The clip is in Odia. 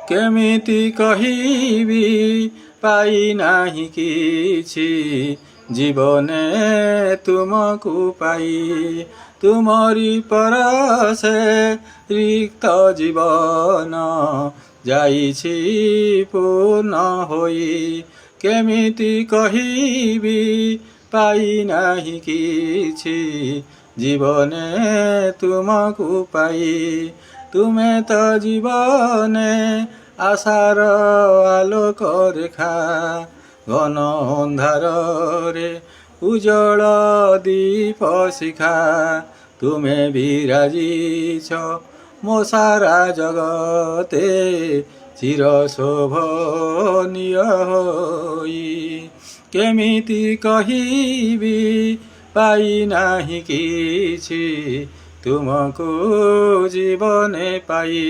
କେମିତି କହିବି ପାଇ ନାହିଁ କିଛି ଜୀବନେ ତୁମକୁ ପାଇ ତୁମରି ପରଶେ ରିକ୍ତ ଜୀବନ ଯାଇଛି ପୂର୍ଣ୍ଣ ହୋଇ କେମିତି କହିବି ପାଇ ନାହିଁ କିଛି ଜୀବନେ ତୁମକୁ ପାଇ ତୁମେ ତ ଜୀବନେ ଆଶାର ଆଲୋକ ରେଖା ଘନ ଅନ୍ଧାରରେ ଉଜ୍ଜଳ ଦୀପ ଶିଖା ତୁମେ ବିରାଜିଛ ମୋ ସାରା ଜଗତେ ଚିର ଶୋଭନୀୟ ହୋଇ କେମିତି କହିବି ପାଇ ନାହିଁ କିଛି ତୁମକୁ ଜୀବନେ ପାଇ